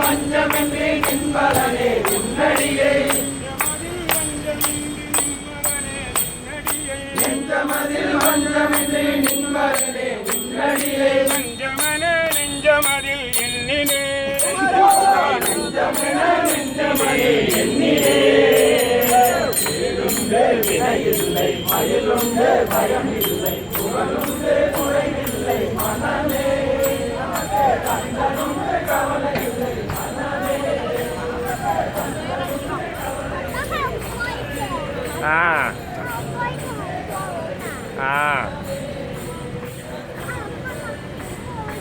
வஞ்சமின்றி நின்பலனே உன்னடியை நெஞ்சமதில் வஞ்சமின்றி நின்பலனே உன்னடியை நெஞ்சமனே நெஞ்சமதில் எண்ணினே நெஞ்சமென நெஞ்சமதில் எண்ணினே வேலுண்டே வினையில்லை மயிலுண்டே பயமில்லை புகழுண்டே குறைவில்லை மனமே கண்டனுண்டே கவலை இல்லை மனமே ஆ